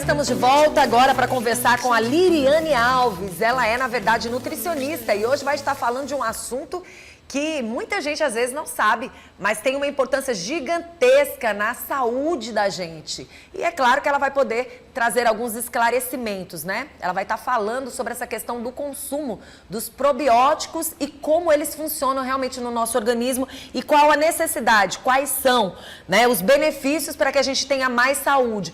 estamos de volta agora para conversar com a Liriane Alves. Ela é, na verdade, nutricionista e hoje vai estar falando de um assunto que muita gente às vezes não sabe, mas tem uma importância gigantesca na saúde da gente. E é claro que ela vai poder trazer alguns esclarecimentos, né? Ela vai estar falando sobre essa questão do consumo dos probióticos e como eles funcionam realmente no nosso organismo e qual a necessidade, quais são, né, os benefícios para que a gente tenha mais saúde.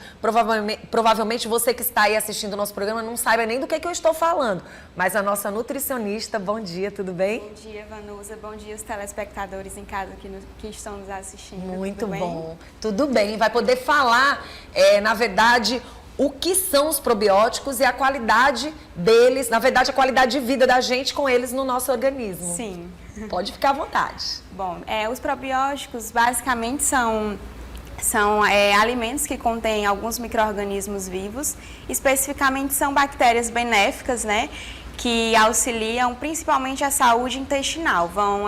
Provavelmente você que está aí assistindo o nosso programa não saiba nem do que eu estou falando, mas a nossa nutricionista, bom dia, tudo bem? Bom dia, Vanusa. Bom dia, os telespectadores em casa que estão nos assistindo. Muito bom. Tudo bem. Vai poder falar, na verdade, o que são os probióticos e a qualidade deles, na verdade, a qualidade de vida da gente com eles no nosso organismo. Sim. Pode ficar à vontade. Bom, os probióticos basicamente são alimentos que contêm alguns micro-organismos vivos, especificamente são bactérias benéficas, né? Que auxiliam principalmente a saúde intestinal, vão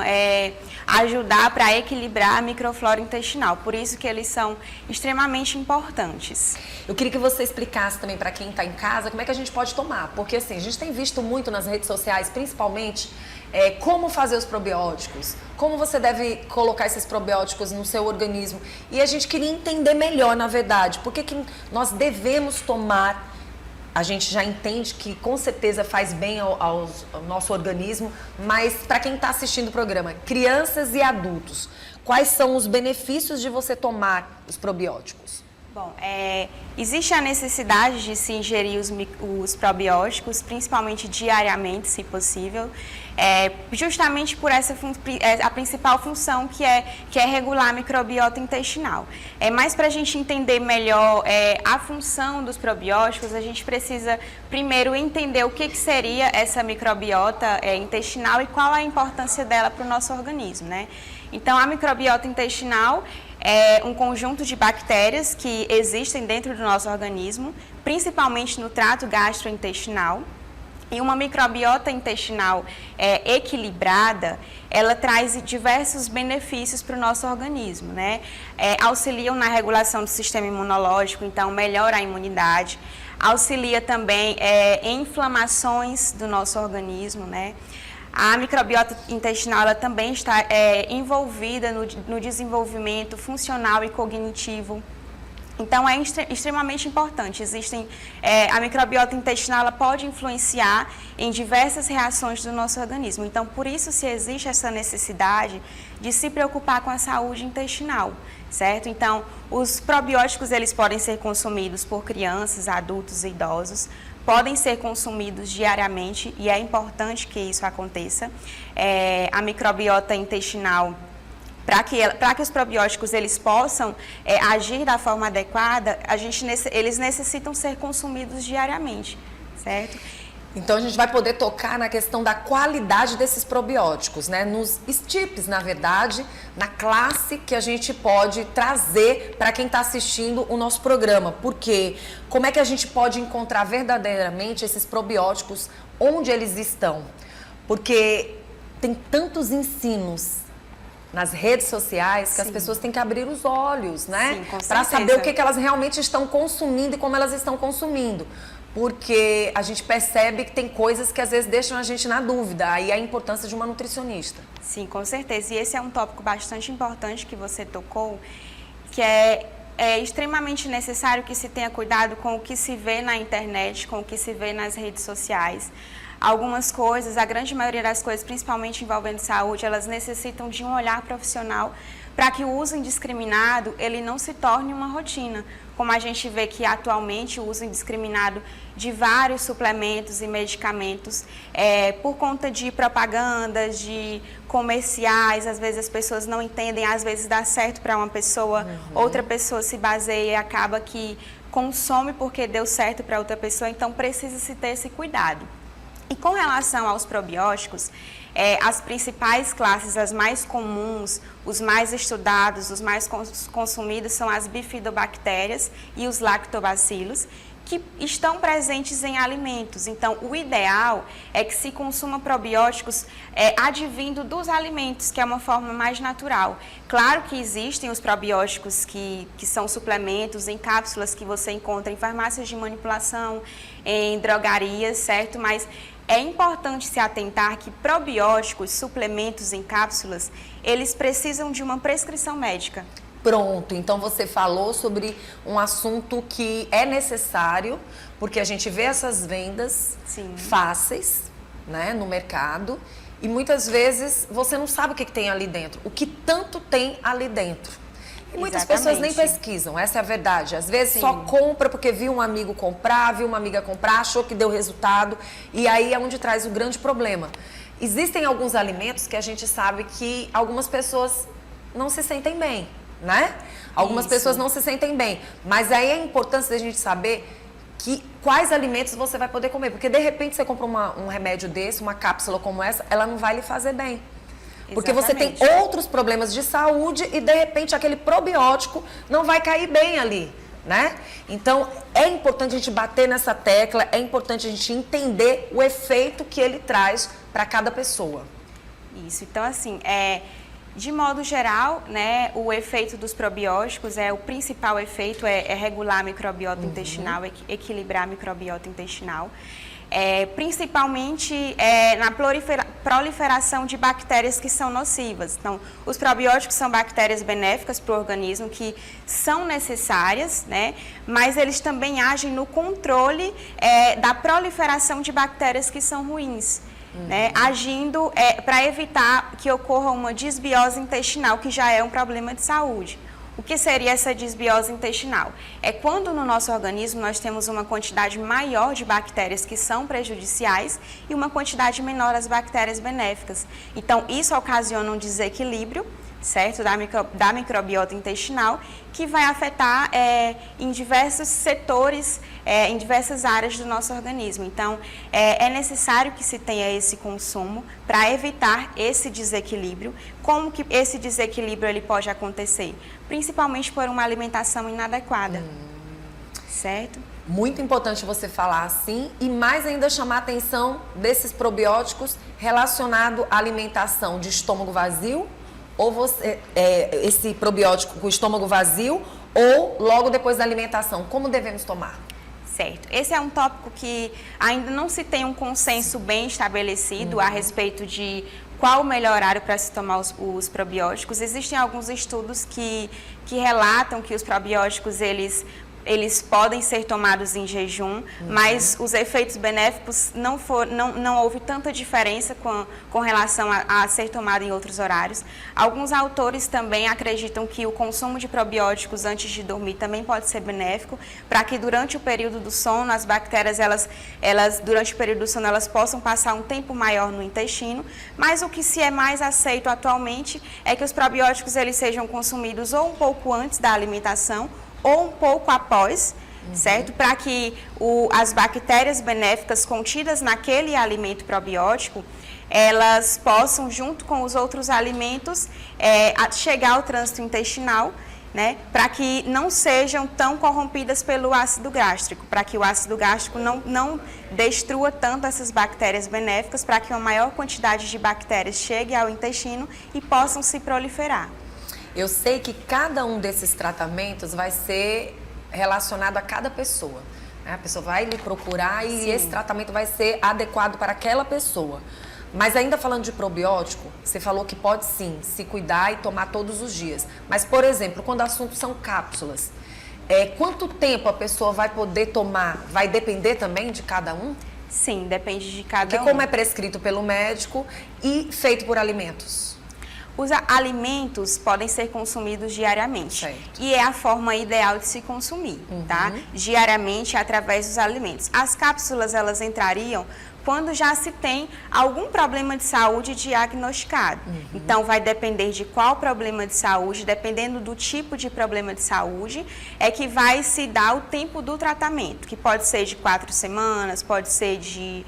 ajudar para equilibrar a microflora intestinal, por isso que eles são extremamente importantes. Eu queria que você explicasse também para quem está em casa como é que a gente pode tomar, porque assim, a gente tem visto muito nas redes sociais, principalmente, como fazer os probióticos, como você deve colocar esses probióticos no seu organismo, e a gente queria entender melhor, na verdade, por que nós devemos tomar. A gente já entende que com certeza faz bem ao nosso organismo, mas para quem está assistindo o programa, crianças e adultos, quais são os benefícios de você tomar os probióticos? Bom, existe a necessidade de se ingerir os probióticos, principalmente diariamente, se possível, justamente por a principal função que é regular a microbiota intestinal. Mas para a gente entender melhor a função dos probióticos, a gente precisa primeiro entender o que seria essa microbiota intestinal e qual a importância dela para o nosso organismo, né? Então, a microbiota intestinal é um conjunto de bactérias que existem dentro do nosso organismo, principalmente no trato gastrointestinal. E uma microbiota intestinal equilibrada, ela traz diversos benefícios para o nosso organismo, né? Auxiliam na regulação do sistema imunológico, então melhora a imunidade. Auxilia também em inflamações do nosso organismo, né? A microbiota intestinal ela também está envolvida no desenvolvimento funcional e cognitivo. Então, é extremamente importante. A microbiota intestinal ela pode influenciar em diversas reações do nosso organismo. Então, por isso, se existe essa necessidade de se preocupar com a saúde intestinal, certo? Então, os probióticos eles podem ser consumidos por crianças, adultos e idosos. Podem ser consumidos diariamente e é importante que isso aconteça. A microbiota intestinal, para que os probióticos eles possam agir da forma adequada, eles necessitam ser consumidos diariamente, certo? Então, a gente vai poder tocar na questão da qualidade desses probióticos, né? Nos tips, na verdade, na classe que a gente pode trazer para quem está assistindo o nosso programa. Porque como é que a gente pode encontrar verdadeiramente esses probióticos onde eles estão? Porque tem tantos ensinos nas redes sociais que Sim. As pessoas têm que abrir os olhos, né? Para saber o que elas realmente estão consumindo e como elas estão consumindo. Porque a gente percebe que tem coisas que às vezes deixam a gente na dúvida, aí a importância de uma nutricionista. Sim, com certeza. E esse é um tópico bastante importante que você tocou, que é extremamente necessário que se tenha cuidado com o que se vê na internet, com o que se vê nas redes sociais. Algumas coisas, a grande maioria das coisas, principalmente envolvendo saúde, elas necessitam de um olhar profissional para que o uso indiscriminado ele não se torne uma rotina. Como a gente vê que atualmente o uso indiscriminado de vários suplementos e medicamentos, por conta de propagandas, de comerciais, às vezes as pessoas não entendem, às vezes dá certo para uma pessoa, outra pessoa se baseia e acaba que consome porque deu certo para outra pessoa, então precisa-se ter esse cuidado. E com relação aos probióticos, as principais classes, as mais comuns, os mais estudados, os mais consumidos são as bifidobactérias e os lactobacilos, que estão presentes em alimentos. Então, o ideal é que se consuma probióticos advindo dos alimentos, que é uma forma mais natural. Claro que existem os probióticos que são suplementos em cápsulas que você encontra em farmácias de manipulação, em drogarias, certo? Mas é importante se atentar que probióticos, suplementos em cápsulas, eles precisam de uma prescrição médica. Pronto, então você falou sobre um assunto que é necessário, porque a gente vê essas vendas fáceis, né, no mercado, e muitas vezes você não sabe o que tem ali dentro, o que tanto tem ali dentro. E muitas pessoas nem pesquisam, essa é a verdade. Às vezes só compra porque viu um amigo comprar, viu uma amiga comprar, achou que deu resultado, e aí é onde traz o grande problema. Existem alguns alimentos que a gente sabe que algumas pessoas não se sentem bem, né? Algumas pessoas não se sentem bem, mas aí é importante a gente saber quais alimentos você vai poder comer, porque de repente você compra um remédio desse, uma cápsula como essa, ela não vai lhe fazer bem. Porque você tem outros problemas de saúde e de repente aquele probiótico não vai cair bem ali, né? Então é importante a gente bater nessa tecla, é importante a gente entender o efeito que ele traz para cada pessoa. Isso, então assim, de modo geral, né, o efeito dos probióticos, o principal efeito é regular a microbiota intestinal, equilibrar a microbiota intestinal, principalmente na proliferação de bactérias que são nocivas. Então, os probióticos são bactérias benéficas para o organismo que são necessárias, né, mas eles também agem no controle da proliferação de bactérias que são ruins. Né, agindo para evitar que ocorra uma disbiose intestinal, que já é um problema de saúde. O que seria essa disbiose intestinal? É quando no nosso organismo nós temos uma quantidade maior de bactérias que são prejudiciais e uma quantidade menor das bactérias benéficas. Então, isso ocasiona um desequilíbrio, certo, da microbiota intestinal, que vai afetar em diversos setores, em diversas áreas do nosso organismo. Então, é necessário que se tenha esse consumo para evitar esse desequilíbrio. Como que esse desequilíbrio ele pode acontecer? Principalmente por uma alimentação inadequada, certo? Muito importante você falar assim e mais ainda chamar a atenção desses probióticos relacionado à alimentação de estômago vazio, ou esse probiótico com o estômago vazio, ou logo depois da alimentação. Como devemos tomar? Certo. Esse é um tópico que ainda não se tem um consenso bem estabelecido a respeito de qual o melhor horário para se tomar os probióticos. Existem alguns estudos que relatam que os probióticos, eles podem ser tomados em jejum, mas os efeitos benéficos não houve tanta diferença com relação a ser tomado em outros horários. Alguns autores também acreditam que o consumo de probióticos antes de dormir também pode ser benéfico, para que durante o período do sono, as bactérias, durante o período do sono, elas possam passar um tempo maior no intestino, mas o que se é mais aceito atualmente é que os probióticos eles sejam consumidos ou um pouco antes da alimentação, ou um pouco após, certo? Para que as bactérias benéficas contidas naquele alimento probiótico, elas possam, junto com os outros alimentos, chegar ao trânsito intestinal, né? Para que não sejam tão corrompidas pelo ácido gástrico, para que o ácido gástrico não destrua tanto essas bactérias benéficas, para que uma maior quantidade de bactérias chegue ao intestino e possam se proliferar. Eu sei que cada um desses tratamentos vai ser relacionado a cada pessoa, né? A pessoa vai lhe procurar e esse tratamento vai ser adequado para aquela pessoa. Mas ainda falando de probiótico, você falou que pode sim se cuidar e tomar todos os dias. Mas, por exemplo, quando o assunto são cápsulas, quanto tempo a pessoa vai poder tomar? Vai depender também de cada um? Sim, depende de cada um. Porque como é prescrito pelo médico e feito por alimentos? Os alimentos podem ser consumidos diariamente. Certo. E é a forma ideal de se consumir, tá? Diariamente, através dos alimentos. As cápsulas, elas entrariam quando já se tem algum problema de saúde diagnosticado. Então, vai depender de qual problema de saúde, dependendo do tipo de problema de saúde, é que vai se dar o tempo do tratamento, que pode ser de 4 semanas, pode ser de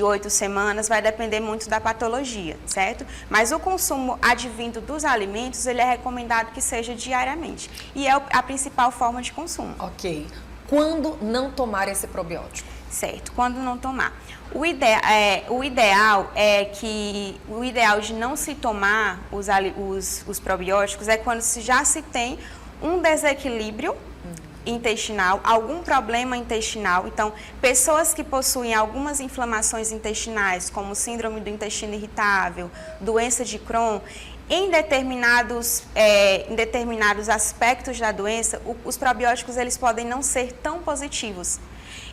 8 semanas, vai depender muito da patologia, certo? Mas o consumo advindo dos alimentos, ele é recomendado que seja diariamente. E é a principal forma de consumo. Ok. quando não tomar esse probiótico? Certo, quando não tomar. O ideal de não se tomar os probióticos é quando já se tem um desequilíbrio intestinal, algum problema intestinal. Então, pessoas que possuem algumas inflamações intestinais, como síndrome do intestino irritável, doença de Crohn, em determinados aspectos da doença, os probióticos eles podem não ser tão positivos.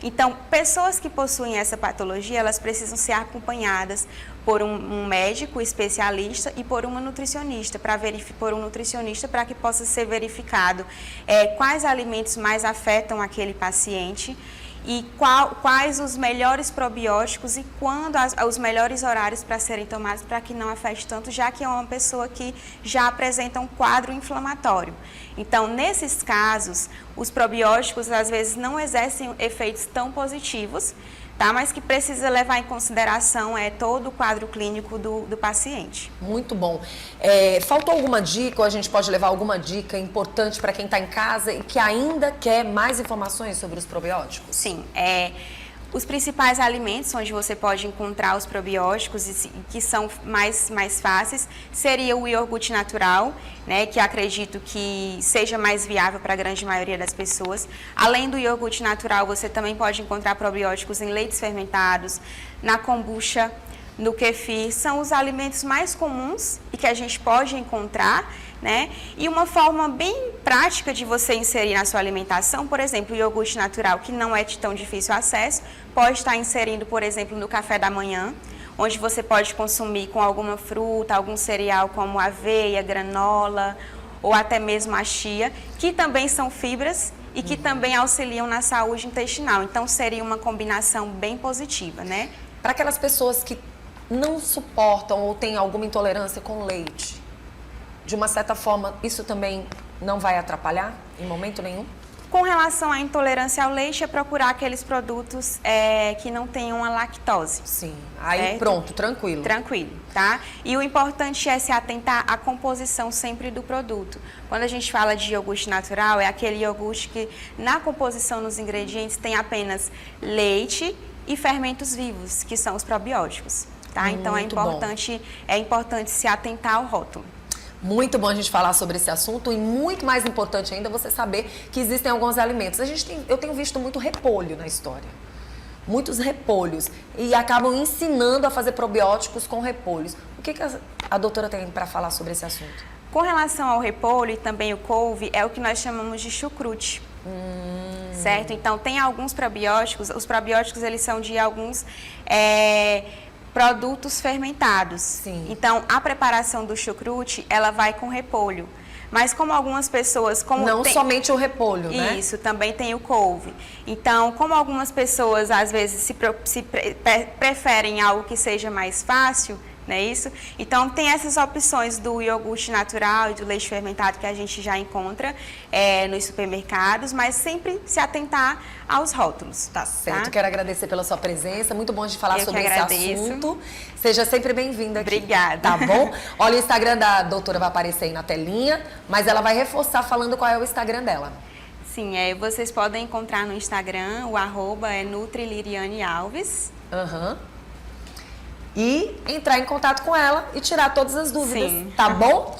Então, pessoas que possuem essa patologia, elas precisam ser acompanhadas por um médico especialista e por uma nutricionista, para que possa ser verificado quais alimentos mais afetam aquele paciente e quais os melhores probióticos e quando os melhores horários para serem tomados para que não afete tanto, já que é uma pessoa que já apresenta um quadro inflamatório. Então, nesses casos, os probióticos às vezes não exercem efeitos tão positivos, tá? Mas que precisa levar em consideração todo o quadro clínico do paciente. Muito bom. Faltou alguma dica, ou a gente pode levar alguma dica importante para quem está em casa e que ainda quer mais informações sobre os probióticos? Sim, os principais alimentos onde você pode encontrar os probióticos e que são mais fáceis seria o iogurte natural, né, que acredito que seja mais viável para a grande maioria das pessoas. Além do iogurte natural, você também pode encontrar probióticos em leites fermentados, na kombucha, no kefir. São os alimentos mais comuns e que a gente pode encontrar, né? E uma forma bem prática de você inserir na sua alimentação, por exemplo, o iogurte natural, que não é de tão difícil acesso, pode estar inserindo, por exemplo, no café da manhã, onde você pode consumir com alguma fruta, algum cereal como aveia, granola ou até mesmo a chia, que também são fibras e que também auxiliam na saúde intestinal. Então, seria uma combinação bem positiva, né? Para aquelas pessoas que não suportam ou têm alguma intolerância com leite, de uma certa forma, isso também não vai atrapalhar em momento nenhum? Com relação à intolerância ao leite, é procurar aqueles produtos que não tenham a lactose. Sim, aí certo? Pronto, tranquilo. Tranquilo, tá? E o importante é se atentar à composição sempre do produto. Quando a gente fala de iogurte natural, é aquele iogurte que na composição, nos ingredientes, tem apenas leite e fermentos vivos, que são os probióticos, tá? Então é importante se atentar ao rótulo. Muito bom a gente falar sobre esse assunto e muito mais importante ainda você saber que existem alguns alimentos. Eu tenho visto muito repolho na história, muitos repolhos, e acabam ensinando a fazer probióticos com repolhos. O que a doutora tem para falar sobre esse assunto? Com relação ao repolho e também o couve, é o que nós chamamos de chucrute. Certo? Então, tem alguns probióticos, os probióticos eles são de alguns produtos fermentados. Sim. Então, a preparação do chucrute, ela vai com repolho. Mas como algumas pessoas... somente o repolho, né? Isso, também tem o couve. Então, como algumas pessoas, às vezes, preferem algo que seja mais fácil, não é isso? Então, tem essas opções do iogurte natural e do leite fermentado que a gente já encontra nos supermercados, mas sempre se atentar aos rótulos. Tá certo. Tá? Quero agradecer pela sua presença. Muito bom de falar sobre esse assunto. Seja sempre bem-vinda aqui. Obrigada. Tá bom? Olha, o Instagram da doutora vai aparecer aí na telinha, mas ela vai reforçar falando qual é o Instagram dela. Sim, vocês podem encontrar no Instagram, o @ é NutriLirianeAlves. E entrar em contato com ela e tirar todas as dúvidas, Sim. tá bom?